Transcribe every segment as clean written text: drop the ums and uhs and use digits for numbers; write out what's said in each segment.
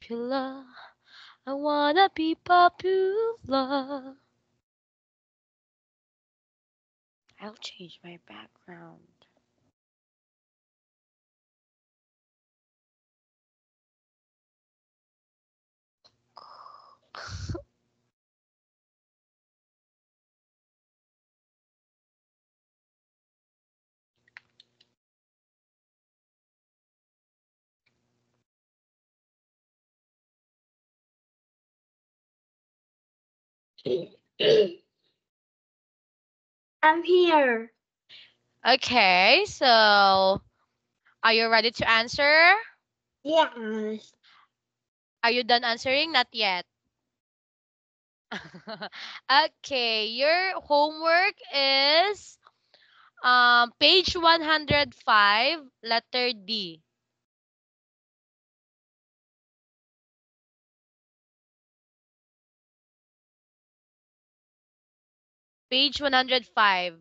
Popular. I wanna be popular. I'll change my background. I'm here. Okay, so are you ready to answer? Yes. Are you done answering? Not yet. Okay, your homework is page 105, letter D. Page 105,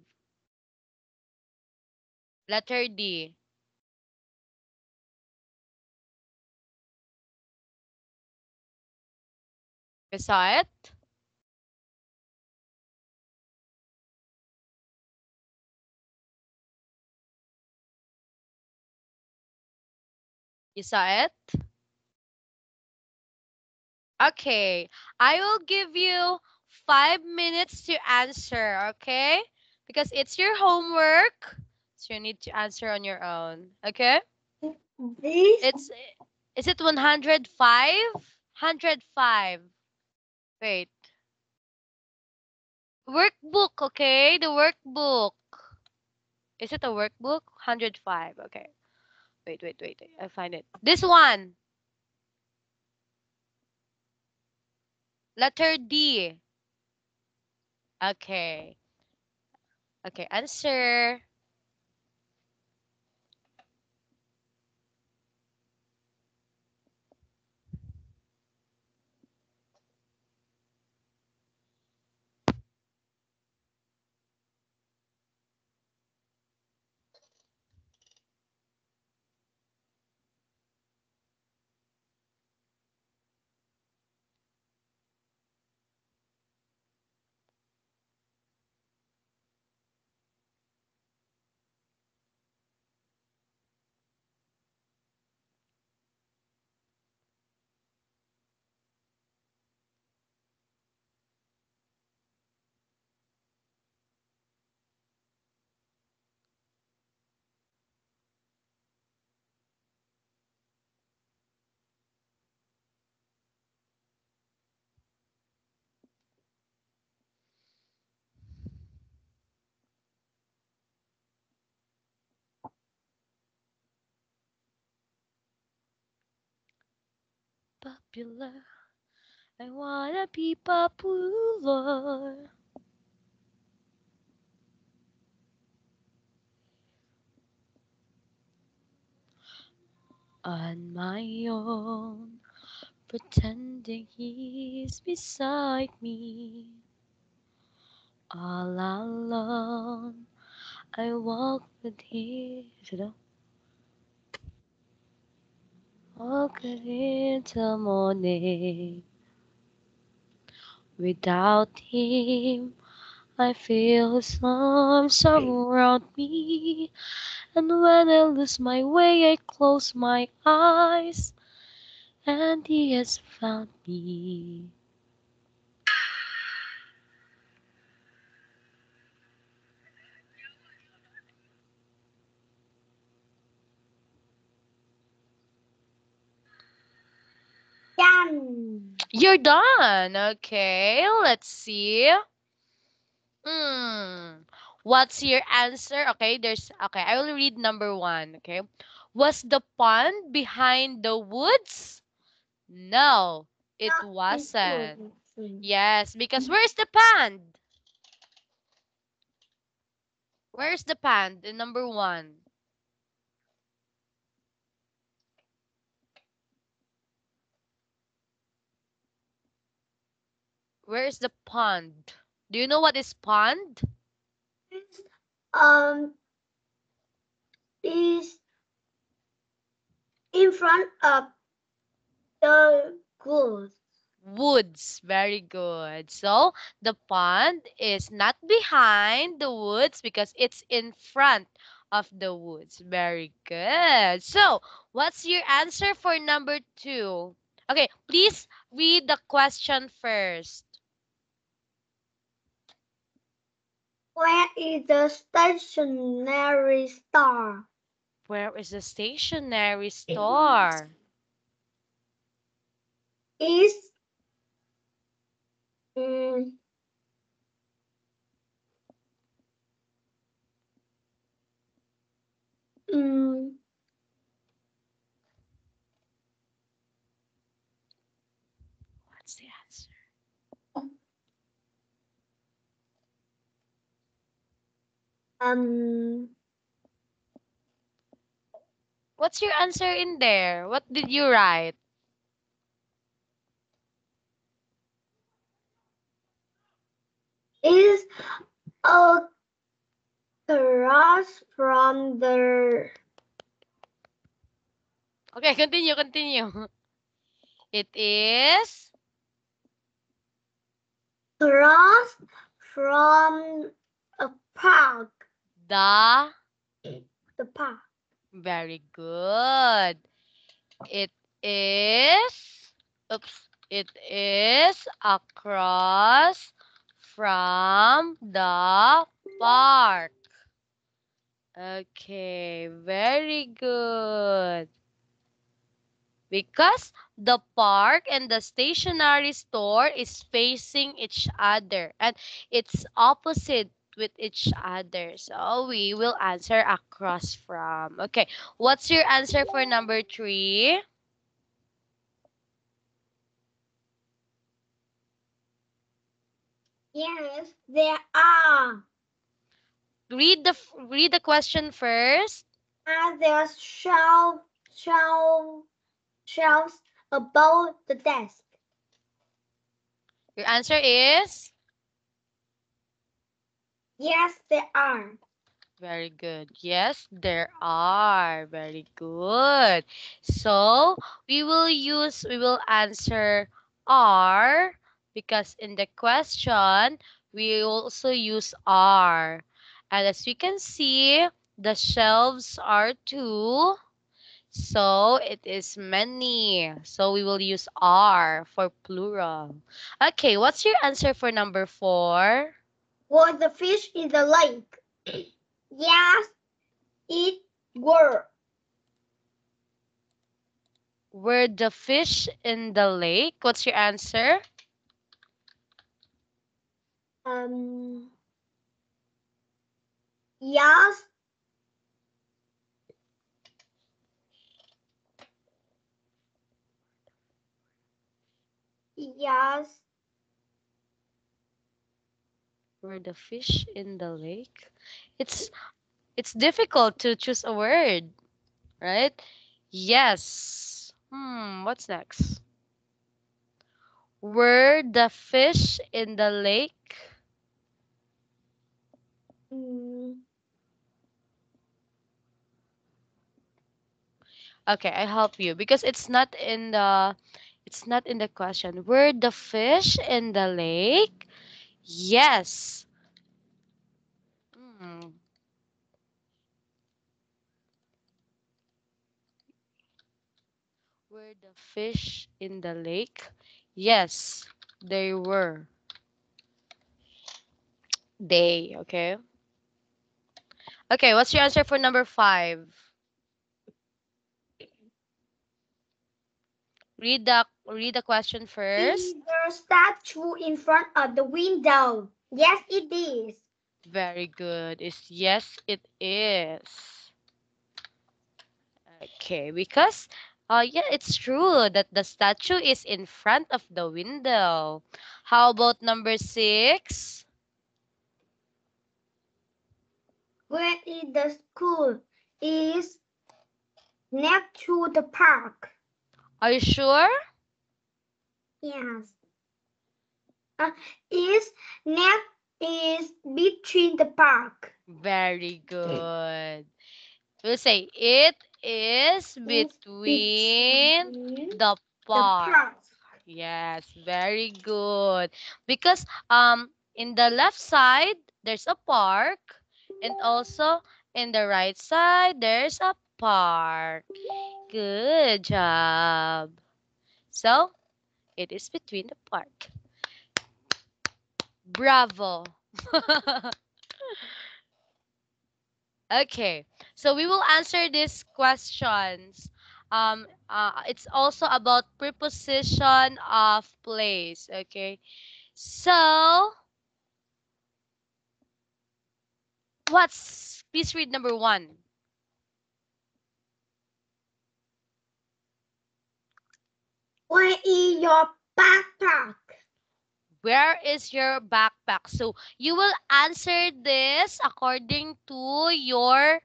letter D. You saw it? You saw it? Okay, I will give you 5 minutes to answer, okay? Because it's your homework, so you need to answer on your own, okay? This It's Is it 105? 105. Wait. Workbook, okay? The workbook. Is it a workbook? 105. Okay. Wait. I find it. This one. Letter D. Okay. Okay, answer. Popular. I wanna be popular. On my own. Pretending he's beside me. All alone. I walk with him. Walk with him till morning. Without him, I feel his arms around me. And when I lose my way, I close my eyes. And he has found me. done. You're done. Okay, let's see. Hmm. What's your answer? Okay, I will read number one. Okay. Was the pond behind the woods? No, it It was. wasn't. Yes, because where's the pond? Where's the pond in number one? Where's the pond? Do you know what is pond? Um, is in front of the Good. Woods. Very good. So the pond is not behind the woods because it's in front of the woods. Very good. So what's your answer for number 2? Okay, please read the question first. Where is the stationery store? Where is the stationery store? Is mm, mm, What's the answer? um What's your answer in there? What did you write? is across from the Okay, continue. It is across from a park. the The park. very good. It is it is across from the park. Okay, very good. Because the park and the stationery store is facing each other and it's opposite with each other. So we will answer across from. Okay, what's your answer for number 3? Yes, there are. Read the question first. Are there shelves above the desk? Your answer is Yes, there are. very good. Yes, there are. Very good. So we will answer are because in the question we also use are. And as we can see, the shelves are 2. So it is many. So we will use are for plural. Okay, what's your answer for number 4? Was the fish in the lake? Yes, it were. Were the fish in the lake? What's your answer? Um. Yes. Yes. Were the fish in the lake? It's it's difficult to choose a word, right? Yes. What's next? Were the fish in the lake? Mm, Okay, I help you because it's not in the question. Were the fish in the lake? Yes. Hmm. Were the fish in the lake? Yes, they were. They, okay? Okay, what's your answer for number 5? Read the question is first. the statue in front of the window? Yes, it is. Very good. Is yes, it is. Okay, because yeah, it's true that the statue is in front of the window. How about number 6? Where is the school? Is next to the park. Are you sure? Yes. Is next is between the park. Very good. We'll say it is Is between between the the park. park. Yes, very good. Because in the left side there's a park, and also in the right side there's a park. Good job. So it is between the park. Bravo. Okay, so we will answer these questions. It's also about preposition of place. Okay, so please read number one. Where is your backpack? Where is your backpack? So you will answer this according to your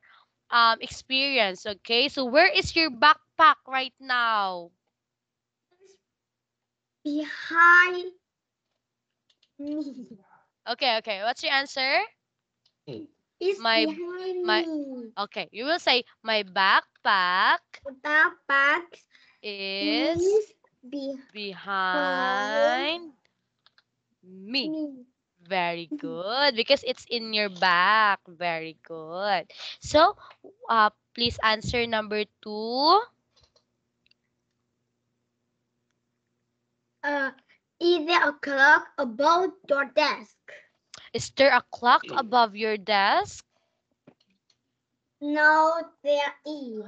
experience. Okay, so where is your backpack right now? Behind me. Okay, what's your answer? It's My behind my me. Okay, you will say my backpack The backpack is is behind behind me. me. Very good, because it's in your back. Very good. So, please answer number two. Is there a clock above your desk? Is there a clock above your desk? No, there is.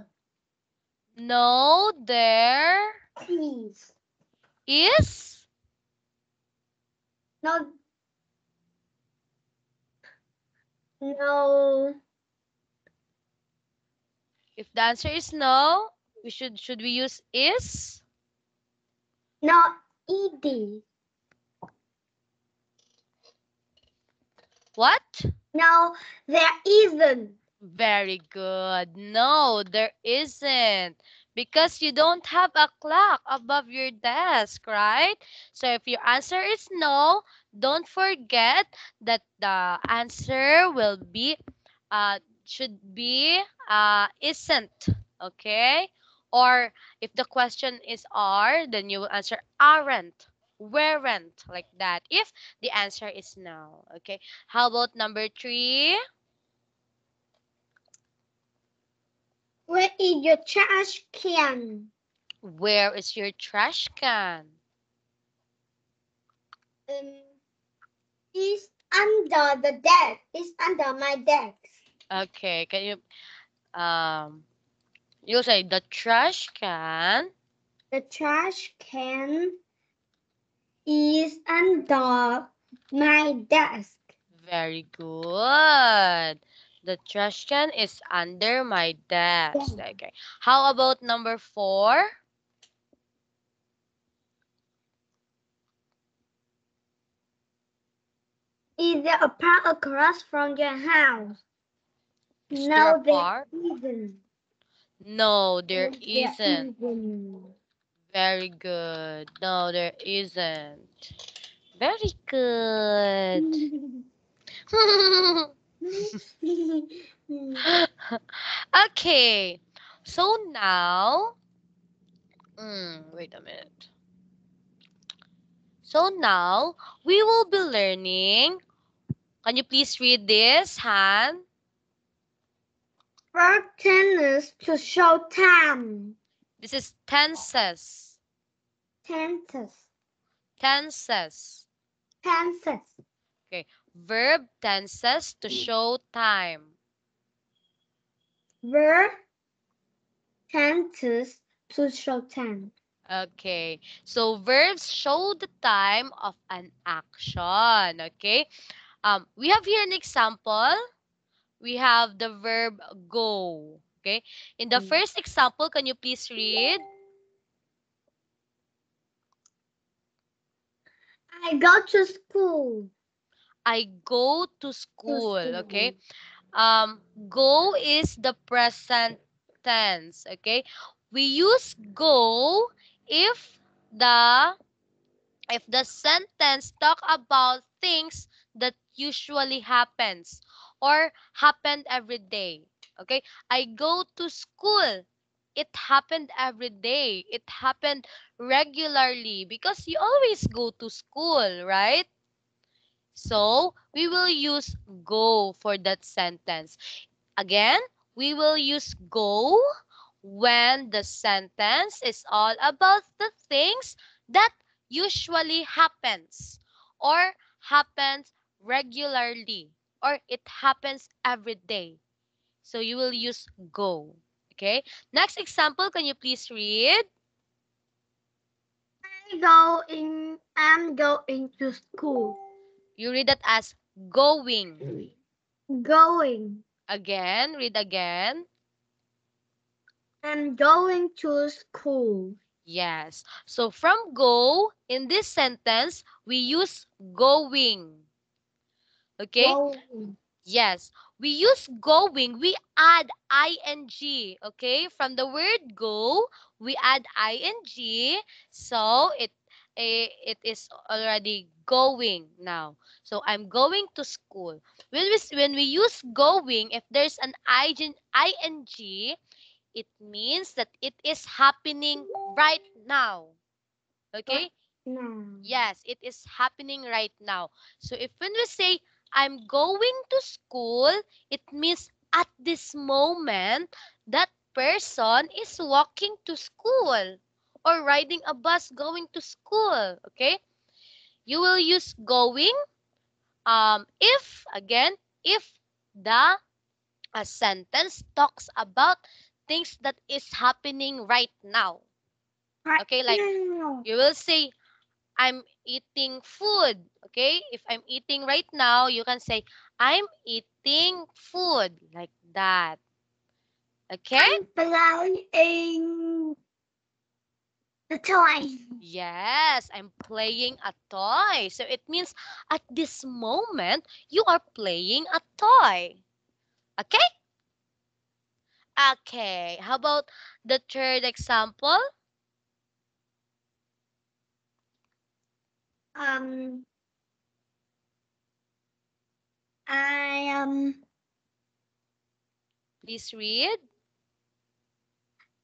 No, there Please. is. No, no, If the answer is no, should we use is? no, it is. What? No, there isn't. Very good. No, there isn't. Because you don't have a clock above your desk, right? So if your answer is no, don't forget that the answer will be should be isn't. Okay? Or if the question is are, then you will answer aren't, weren't, like that. If the answer is no. Okay? How about number three? Where is your trash can? Where is your trash can? Um, it's under the desk. It's under my desk. Okay, can you say the trash can? The trash can is under my desk. Very good. The trash can is under my desk. Okay. How about number four? Is there a park across from your house? Is there a No, there park? isn't. No, there No, there isn't. isn't. Very good. No, there isn't. Very good. Okay. So now, wait a minute. So now we will be learning. Can you please read this, Han? Verb tense to show time. This is tenses. Tenses. Tenses. Tenses. Okay. Verb tenses to show time. Verb tenses to show time. Okay. So verbs show the time of an action. Okay. We have here an example. We have the verb go. Okay. In the first example, can you please read? I go to school. I go to school. Okay. Go is the present tense. Okay. We use go if the sentence talk about things that usually happens or happened every day. Okay. I go to school. it happened every day. It happened regularly because you always go to school, right? So, we will use go for that sentence. Again, we will use go when the sentence is all about the things that usually happens or happens regularly or it happens every day. So you will use go. Okay? Next example, can you please read? I'm going to school. You read that as going. Going. Again, read again. I'm going to school. Yes. So from go, in this sentence, we use going. Okay? Going. Yes. We use going. We add ing. Okay? From the word go, we add ing. So it is already going now. So I'm going to school. When we use going, if there's an ing, it means that it is happening right now. Okay? No. Yes, it is happening right now. So if when we say I'm going to school, it means at this moment that person is walking to school or riding a bus going to school. Okay? You will use going if again if the a sentence talks about things that is happening right now. Okay, like No. you will say I'm eating food. Okay? If I'm eating right now, you can say, I'm eating food. Like that. Okay? I'm playing the toy. Yes, I'm playing a toy. So it means at this moment, you are playing a toy. Okay? Okay. How about the third example? Um, I Please read.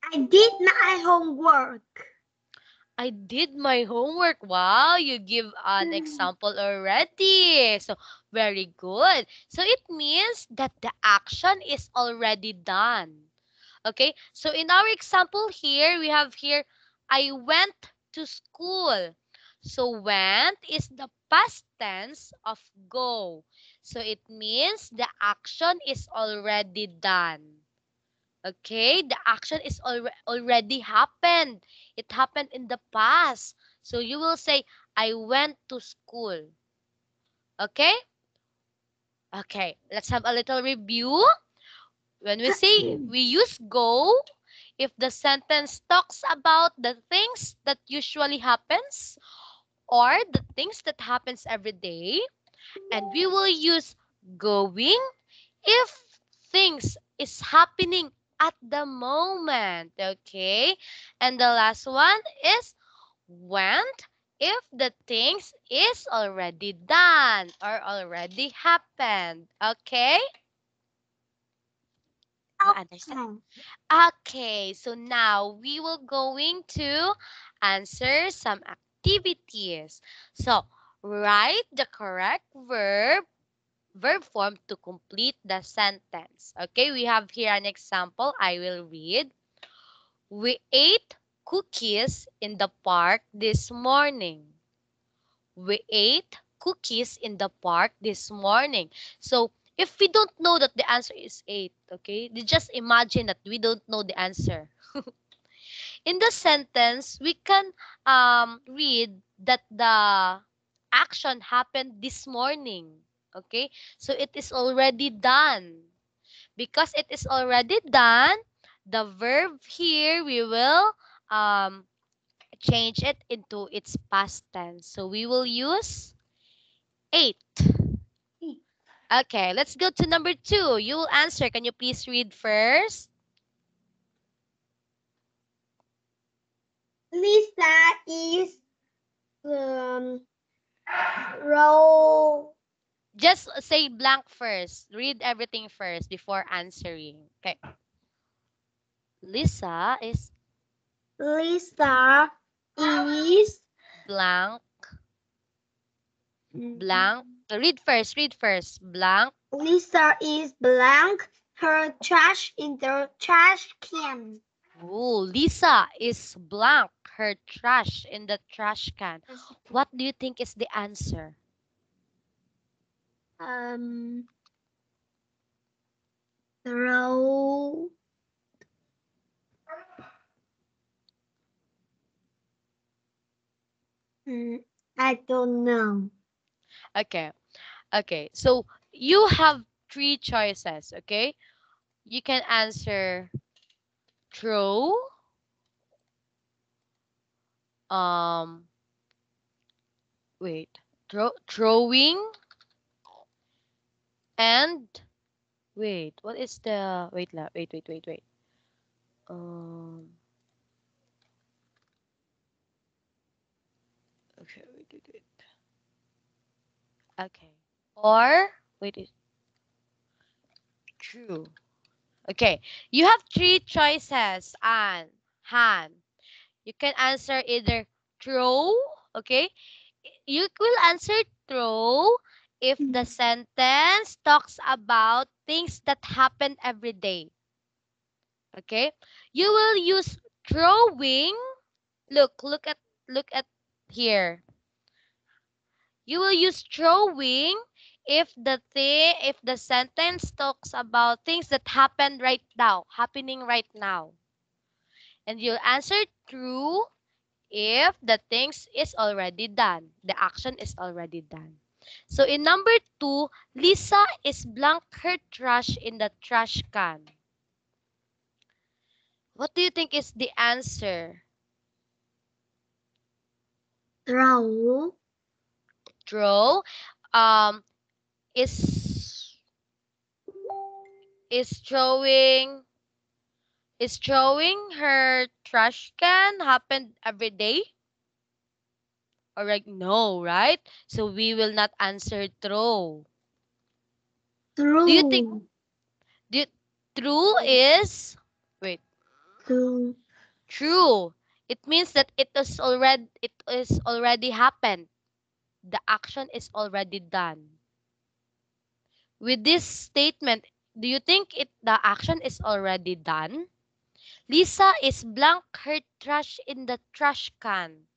I did my homework. I did my homework. Wow, you give an example already. So, very good. So, it means that the action is already done. Okay? So, in our example here, we have here, I went to school. So, went is the past tense of go. So, it means the action is already done. Okay, the action is already happened. It happened in the past. So you will say, I went to school. Okay? Okay, let's have a little review. When we say we use go, if the sentence talks about the things that usually happens or the things that happens every day, and we will use going if things is happening at the moment. Okay? And the last one is went if the things is already done or already happened. Okay? You understand? Okay, so now we will going to answer some activities. So, write the correct verb form to complete the sentence. Okay, we have here an example. I will read. We ate cookies in the park this morning. We ate cookies in the park this morning. So, if we don't know that the answer is 8, okay, just imagine that we don't know the answer. In the sentence, we can read that the action happened this morning. Okay? So it is already done. Because it is already done, the verb here, we will change it into its past tense. So we will use ate. Okay, let's go to number 2. You will answer. Can you please read first? Lisa is um row. Just say blank first. Read everything first before answering. Okay. Lisa is Lisa is blank. Blank. Read first. Read first. Blank. Lisa is blank her trash in the trash can. Oh, Lisa is blank her trash in the trash can. What do you think is the answer? Throw. I don't know. Okay. Okay. So you have three choices. Okay. You can answer throw, um, wait, throwing, and wait, what is the wait. Um, okay, wait. Okay. Or wait, true. Okay. You have three choices, and Han. You can answer either throw, okay? You will answer throw if the sentence talks about things that happen every day. Okay? You will use throwing. Look at here. You will use throwing if the sentence talks about things that happening right now. And you'll answer true if the things is already done. The action is already done. So in number 2, Lisa is blank her trash in the trash can. What do you think is the answer? Throw. Throw. Um, is is throwing is throwing her trash can happened every day? Or like no, right? So we will not answer throw. Do you think Throw. do, true is wait Throw. true? It means that it is already happened. The action is already done. With this statement, do you think the action is already done? Lisa is blank her trash in the trash can.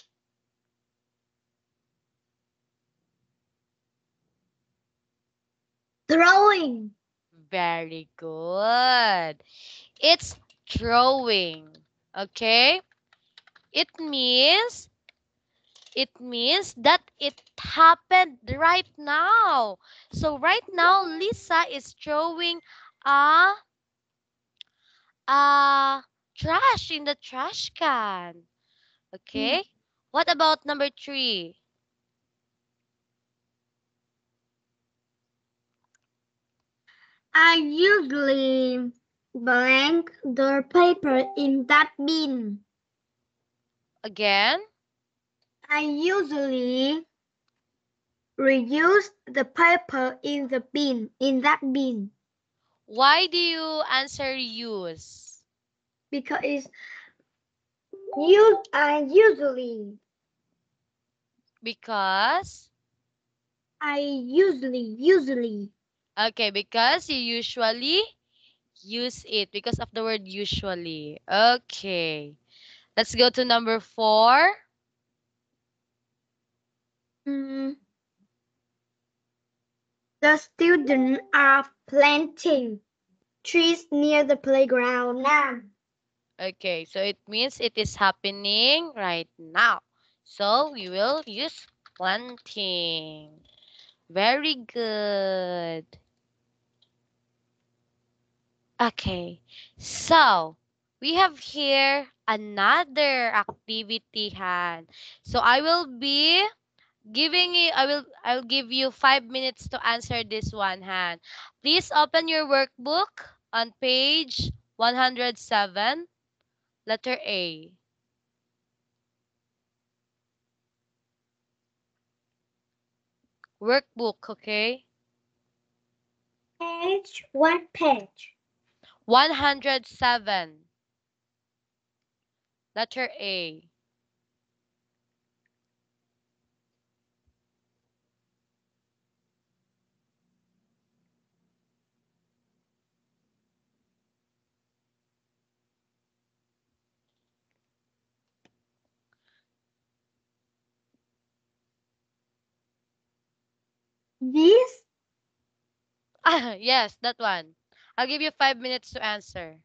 Throwing. Very good. It's throwing. Okay? It means it means that it happened right now. So right now Lisa is throwing a trash in the trash can. Okay? What about number 3? I usually blank the paper in that bin. Again? I usually reuse the paper in that bin. Why do you answer use? Because I Because usually. okay, because you usually use it because of the word usually. Okay. Let's go to number 4. The students are planting trees near the playground now. Okay, so it means it is happening right now. So we will use planting. Very good. Okay, so we have here another activity, Han. So I will give you 5 minutes to answer this one, Han. Please open your workbook on page 107, letter A. Workbook, okay? Page, what page? 107. Letter A. This? Yes, that one. I'll give you 5 minutes to answer.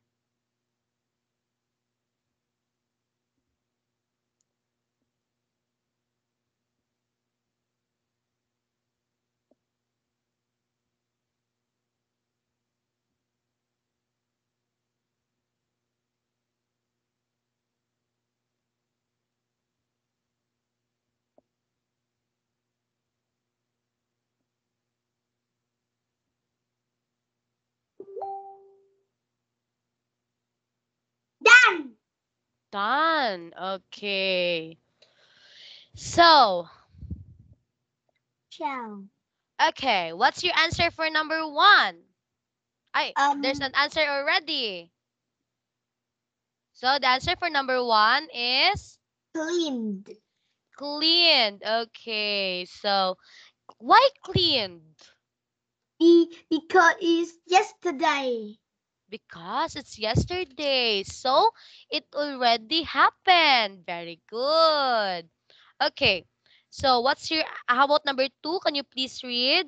Done. Done. Okay. So, Shell. okay, what's your answer for number 1? There's an Um, answer already. So the answer for number 1 is cleaned. cleaned. Okay, so why cleaned? Because it's yesterday. Because it's yesterday. So it already happened. Very good. Okay, so how about number 2? Can you please read?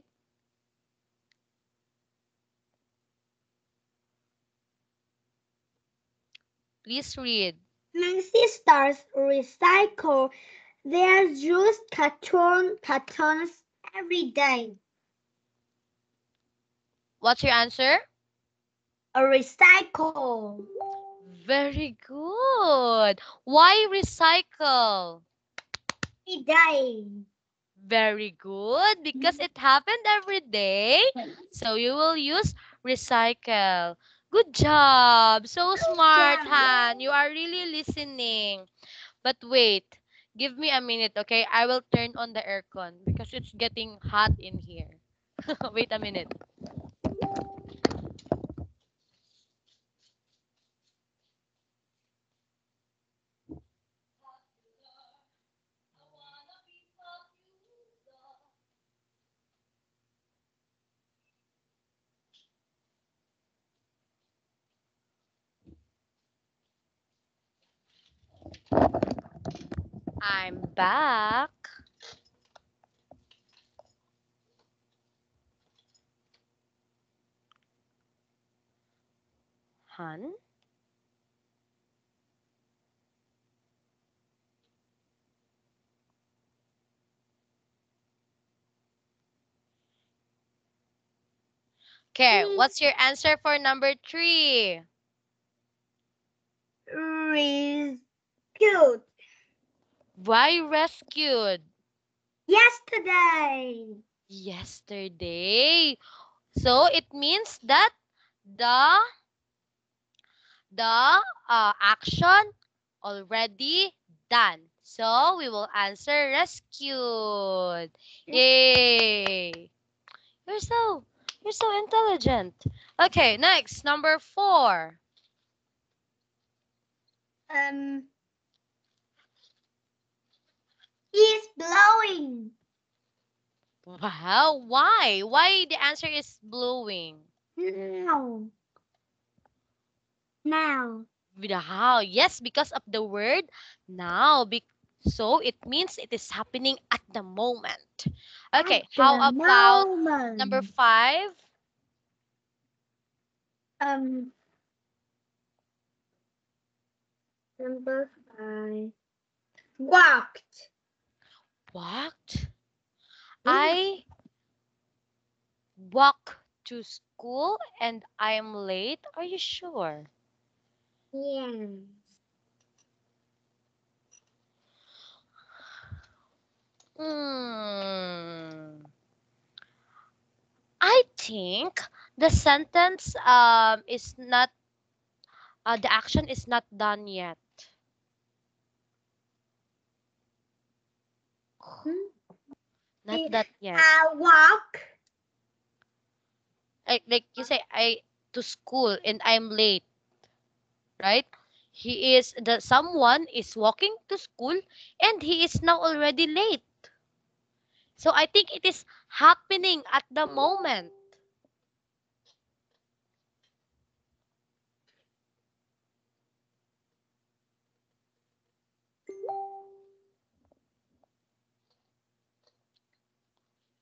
Please read. My sisters recycle their used cartons every day. What's your answer? A recycle. Very good. Why recycle? Every day. Very good, because it happened every day. So you will use recycle. Good job. So smart, Job. Han. You are really listening. But wait, give me a minute, okay? I will turn on the aircon because it's getting hot in here. Wait a minute. I'm back. Han? Okay, what's your answer for number 3? Rescued. Why rescued? Yesterday. Yesterday. So it means that the action already done. So we will answer rescued. Yay! You're so you're so intelligent. Okay, next, number 4. He's blowing. Wow, why? Why the answer is blowing? Now. Now. Wow, yes, because of the word now. So it means it is happening at the moment. Okay, At how the about number moment. 5? Number 5. Walked. Walked. Yeah. I walk to school and I am late. Are you sure? Yeah. Hmm. I think the sentence is not the action is not done yet. Not that yet. I walk. Like you say I to school and I'm late, right? Someone is walking to school and he is now already late. So I think it is happening at the moment.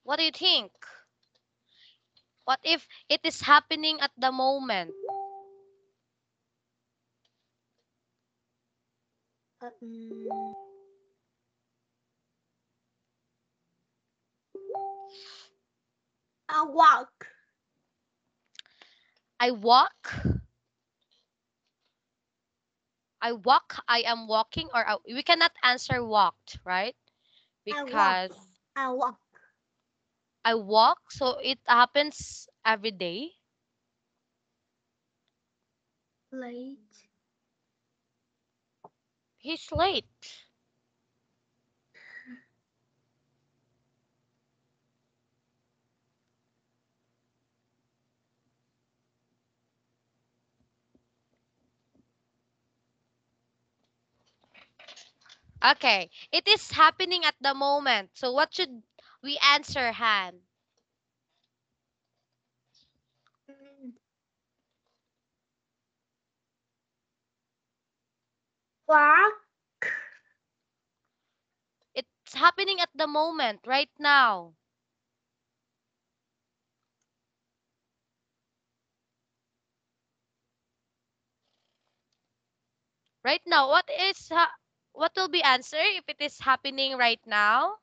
What do you think? What if it is happening at the moment? I walk. I walk. I am walking, or we cannot answer walked, right? I walk. Because I walk. I walk, so it happens every day. Late. He's late. Okay, it is happening at the moment. So what should we answer, Han? Walk. It's happening at the moment, right now. Right now, what will be answer if it is happening right now?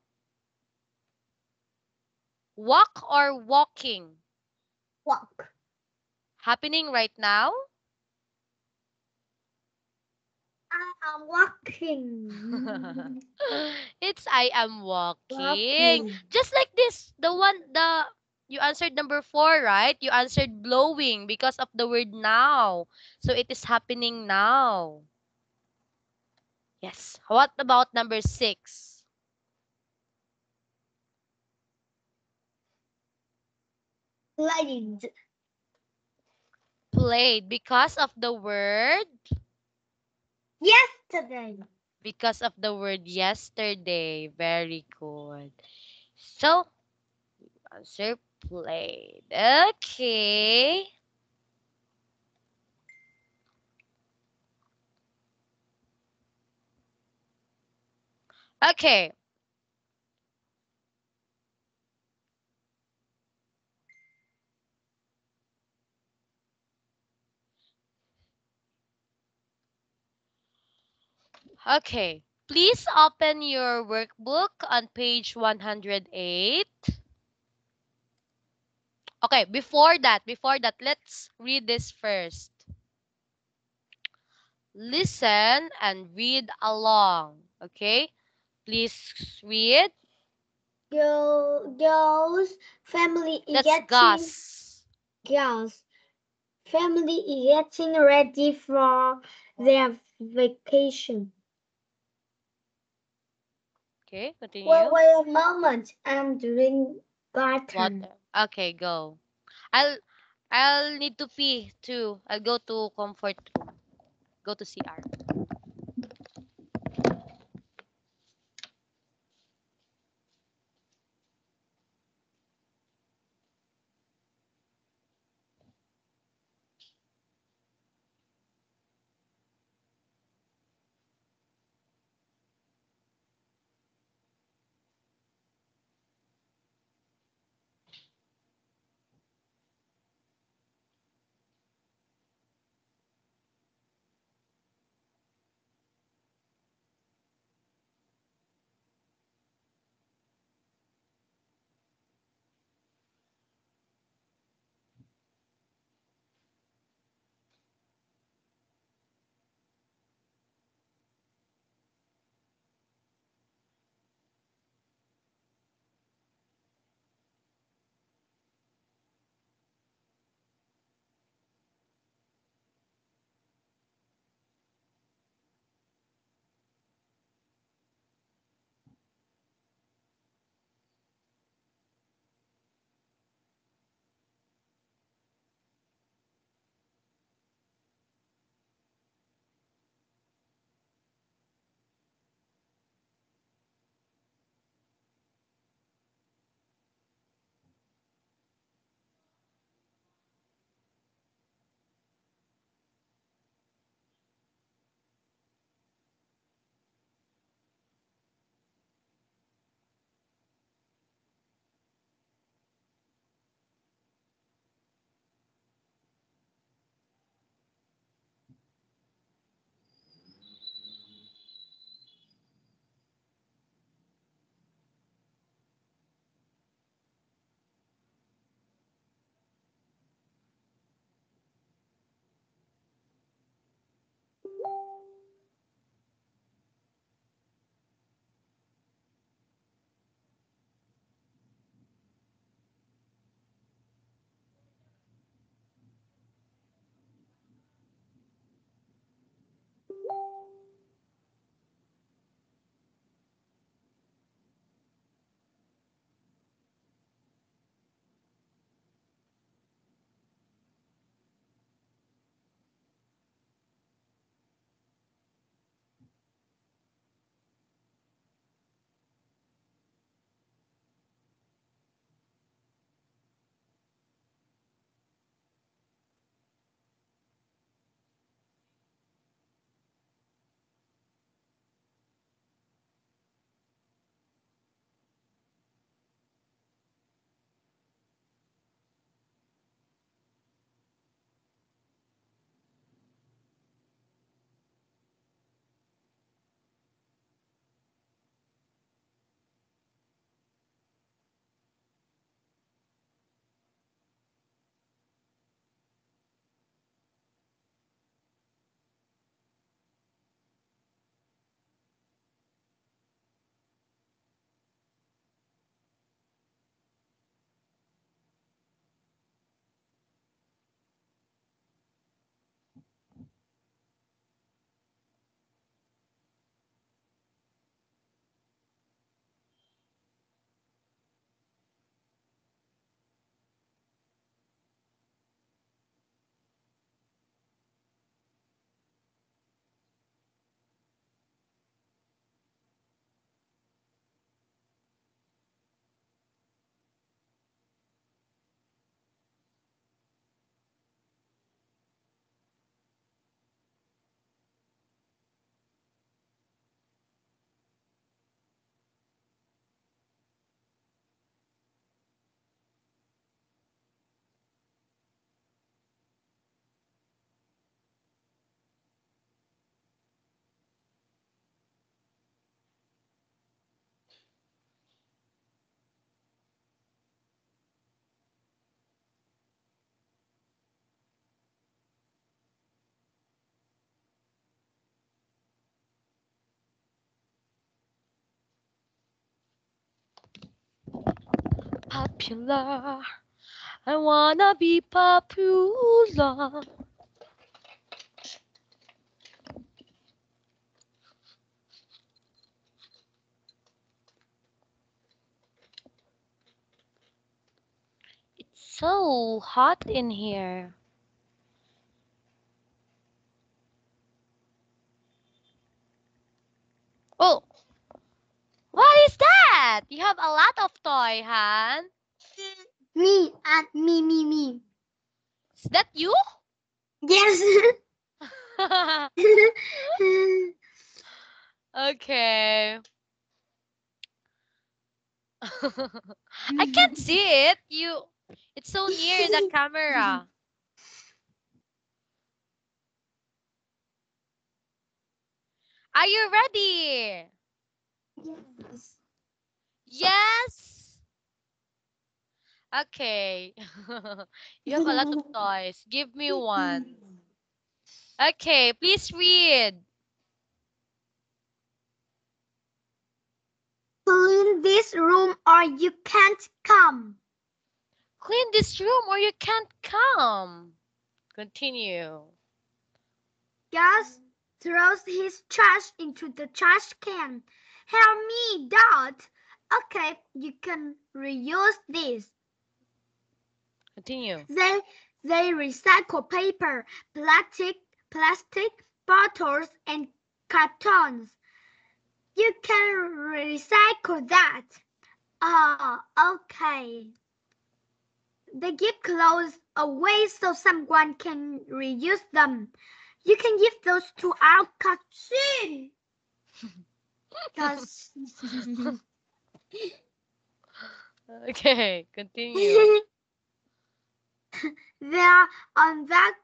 Walk or walking? Walk. Happening right now? I am walking. It's I am walking. Walking. Just like this, you answered number 4, right? You answered blowing because of the word now. So it is happening now. Yes. What about number 6? Played. Played because of the word Yesterday. yesterday. Very good. So, answer played. Okay. Okay. Okay. Please open your workbook on page 108. Okay, before that, let's read this first. Listen and read along. Okay? Please read. Girls family is That's getting Gus. girls family is getting ready for their vacation. Okay, Wait, continue. wait a moment. I'm doing garden. Water. Okay, go. I'll I'll need to pee too. I'll go to comfort room. Go to CR. popular. I wanna be popular. It's so hot in here. Oh, what is that? You have a lot of toy, Han. Me and me. Is that you? Yes. Okay. I can't see it. It's so near the camera. Are you ready? Yes. Yes. Okay. You have a lot of toys. Give me one. Okay, please read. Clean this room or you can't come. Clean this room or you can't come. Continue. Gus throws his trash into the trash can. Help me, Dad. Okay, you can reuse this. Continue. They recycle paper, plastic bottles, and cartons. You can recycle that. Okay. They give clothes away so someone can reuse them. You can give those to our cousin. Okay, continue. They're on that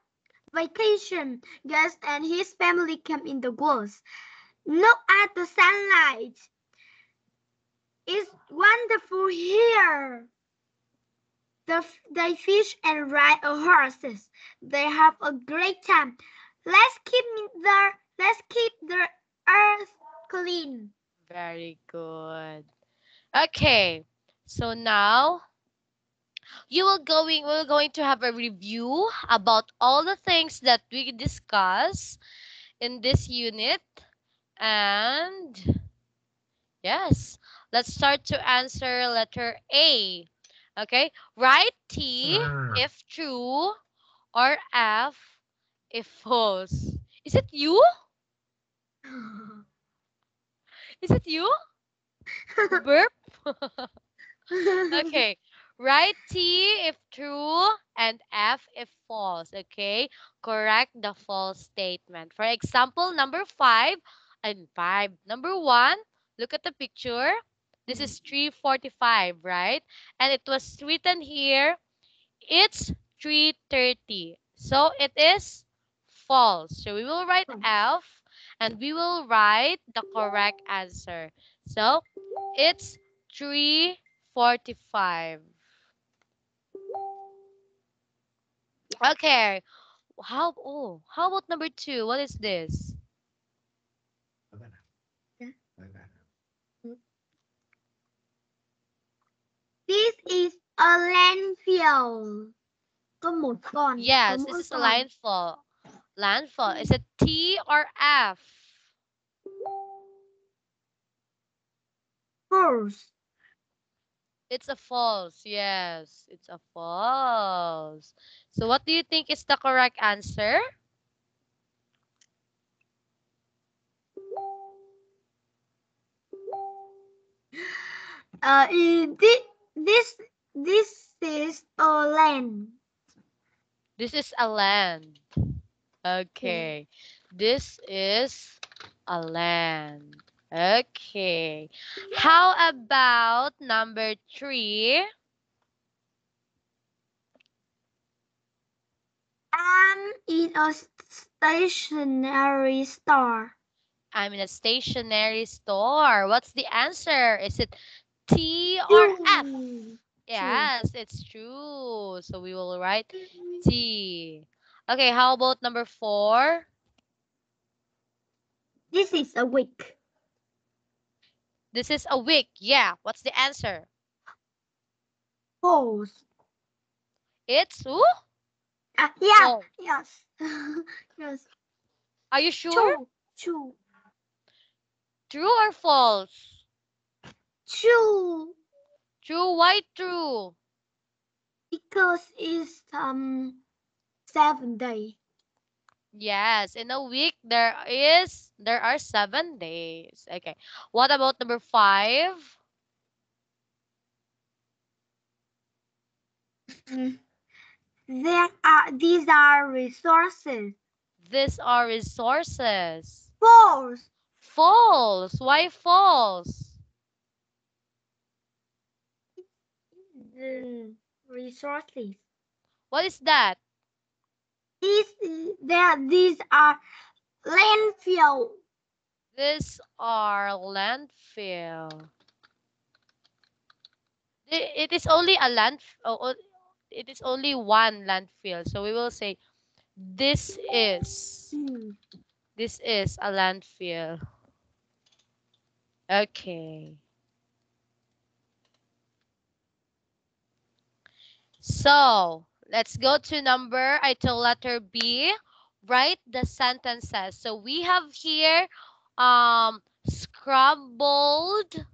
vacation. Gus and his family came in the woods. Look at the sunlight. It's wonderful here. They fish and ride horses. They have a great time. Let's keep the earth clean. Very good. Okay. So now we're going to have a review about all the things that we discuss in this unit. And yes, let's start to answer letter A. Okay, write T if true or F if false. Is it you? Is it you? Burp? Okay, write T if true and F if false. Okay, correct the false statement. For example, number 5 and 5. Number 1, look at the picture. This is 3:45, right? And it was written here, it's 3:30. So it is false. So we will write F and we will write the correct answer. So it's 3:45. Okay. How about number 2? What is this? This is a landfill. Yes, this is a landfall. Landfall. Is it T or F? False. It's a false. Yes, it's a false. So what do you think is the correct answer? This is a land. This is a land. Okay. This is a land. Okay. How about number 3? I'm in a stationery store. I'm in a stationery store. What's the answer? Is it T or F? Yes, it's true. So we will write T. Okay, how about number 4? This is a week. This is a week. Yeah, what's the answer? False. It's who? Yeah. False. Yes. Yes. Are you sure? True. True. True or false? True. True. Why true? Because it's 7 days. Yes, in a week there are 7 days. Okay. What about number 5? Mm. These are resources. These are resources. False. False. Why false? Resources. What is that? These are landfill. These are landfill. It is only a it is only one landfill. So we will say this is Mm. this is a landfill. Okay. So let's go to letter B. Write the sentences. So we have here scrambled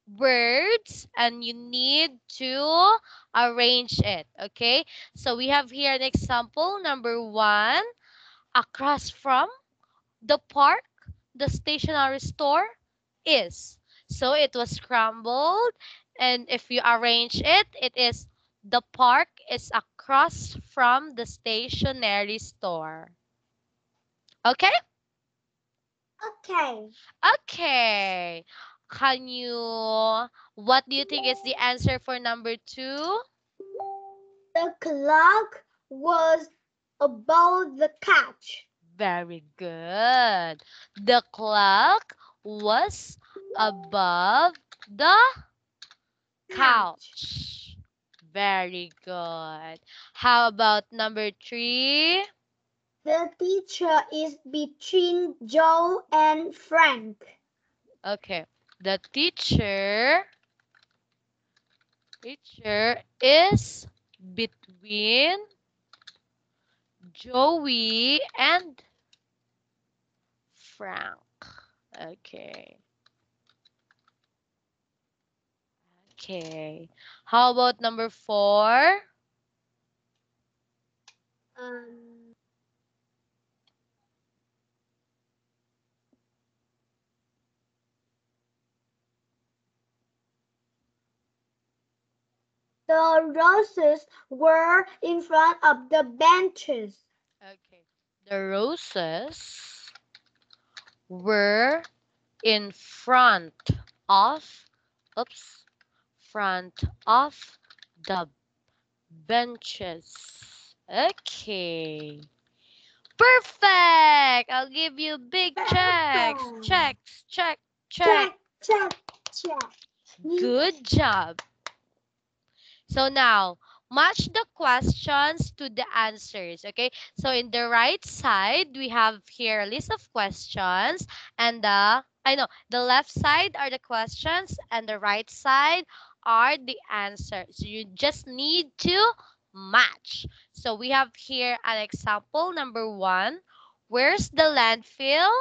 words and you need to arrange it. Okay. So we have here an example. Number 1, across from the park, the stationery store is. So it was scrambled, and if you arrange it, it is the park is across from the stationery store. Okay? Okay. Okay. Can you, what do you think is the answer for number 2? The clock was above the couch. Very good. The clock was above the couch. Very good. How about number 3? The teacher is between Joe and Frank. Okay. The teacher is between Joey and Frank. Okay. Okay. How about number 4? Um, the roses were in front of the benches. Okay. The roses were in of, oops, front of the benches. Okay. Perfect. I'll give you big checks. Checks, check, check. Check, check, check. Good job. So now, match the questions to the answers, okay? So in the right side, we have here a list of questions and the left side are the questions and the right side are the answers. You just need to match. So we have here an example, number 1. Where's the landfill?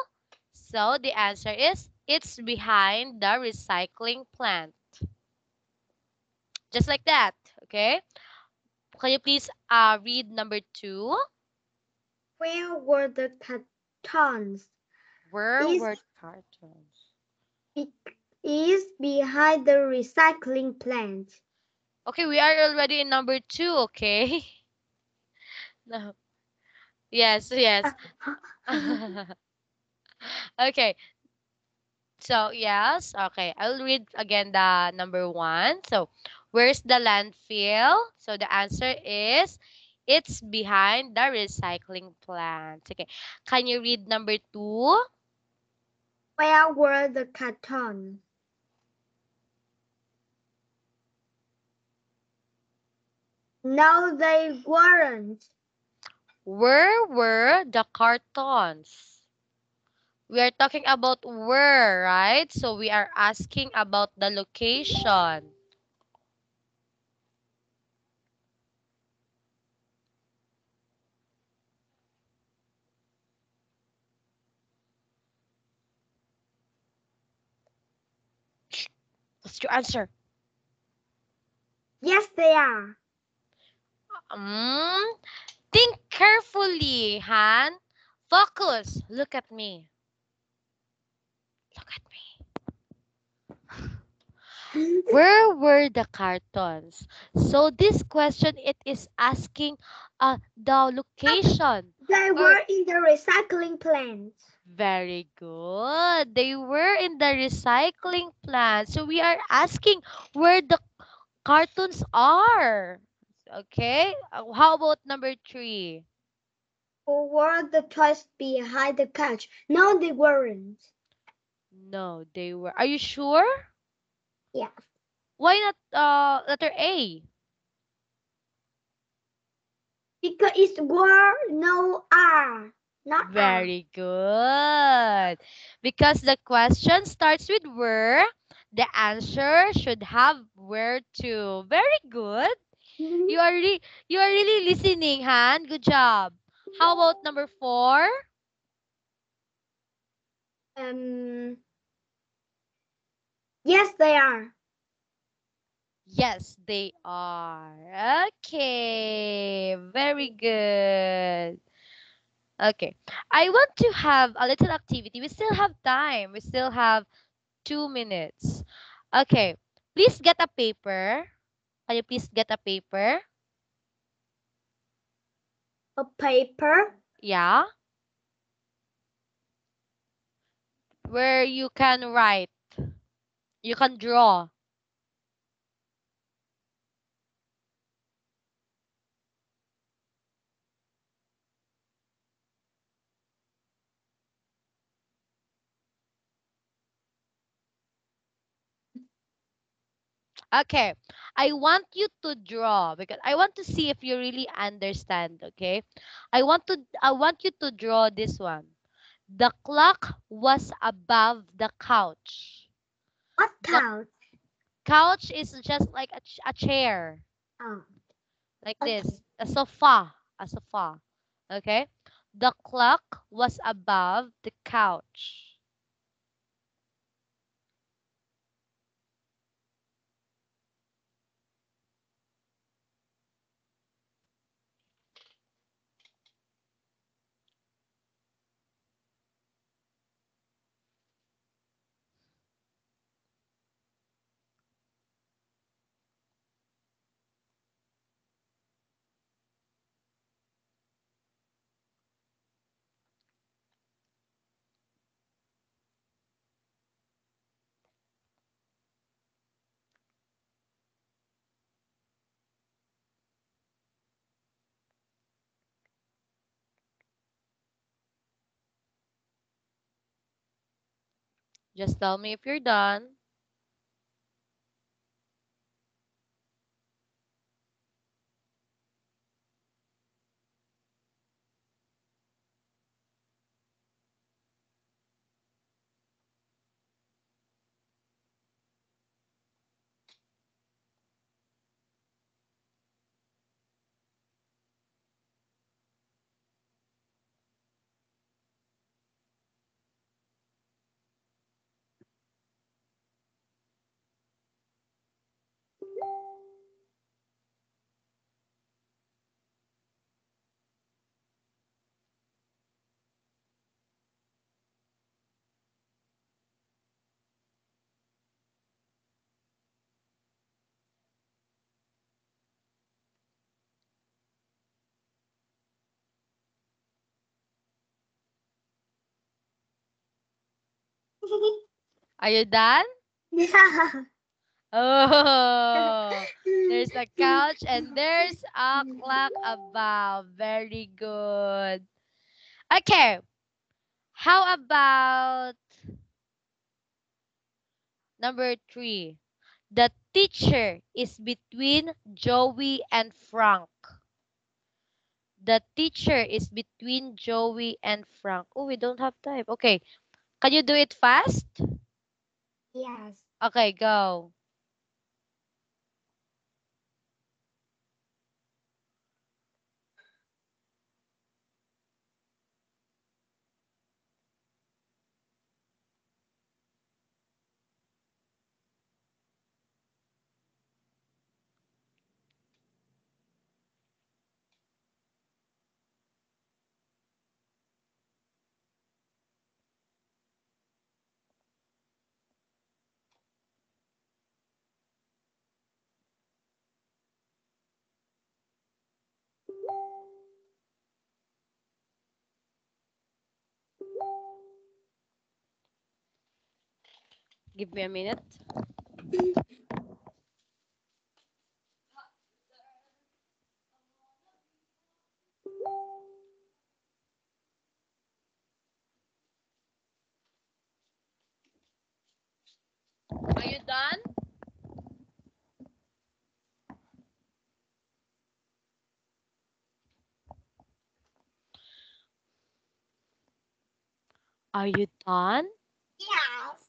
So the answer is, it's behind the recycling plant. Just like that, okay? Can you please read number 2? Where were the cartons? Where Is were cartons? is behind the recycling plant. Okay, we are already in number 2, okay? No. Yes, yes. Okay, so yes, okay. I'll read again the number 1. So, where's the landfill? So the answer is, it's behind the recycling plant. Okay, can you read number 2? Where were the cartons? No, they weren't. Where were the cartons? We are talking about where, right? So we are asking about the location. What's your answer? Yes, they are. Mm, think carefully, Han. Focus. Look at me. Look at me. Where were the cartons? So this question it is asking the location. They Or were in the recycling plant. very good. They were in the recycling plant. So we are asking where the cartons are. Okay. How about number 3? Or were the toys behind the couch? No, they weren't. No, they were. Are you sure? Yeah. Why not letter A? Because it's were no are, not are. Very good. Because the question starts with where, the answer should have where to. Very good. Mhm. You are really listening, Han. Good job. How about number 4? Um. Yes, they are. Yes, they are. Okay. Very good. Okay. I want to have a little activity. We still have time. We still have 2 minutes. Okay. Please get a paper. Can you please get a paper? A paper. Yeah. Where you can write. You can draw. Okay. I want you to draw because I want to see if you really understand, okay? I want you to draw this one. The clock was above the couch. What The couch? couch is just like a chair, Oh, like okay. this, a sofa. Okay? The clock was above the couch. Just tell me if you're done. Are you done? Yeah. Oh, there's a couch and there's a clock above. Very good. Okay. How about number 3? The teacher is between Joey and Frank. The teacher is between Joey and Frank. Oh, we don't have time. Okay. Can you do it fast? Yes. Okay, go. Give me a minute. Are you done? Are you done? Yes.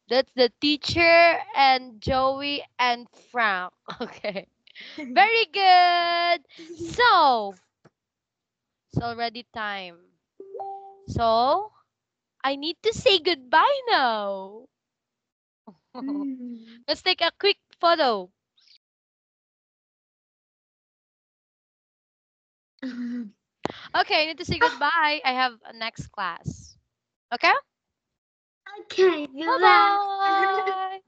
That's the teacher and Joey and Frank. Okay. Very good. So, it's already time. So, I need to say goodbye now. Mm. Let's take a quick photo. Okay, I need to say goodbye. I have a next class. Okay? Okay, Bye goodbye. bye.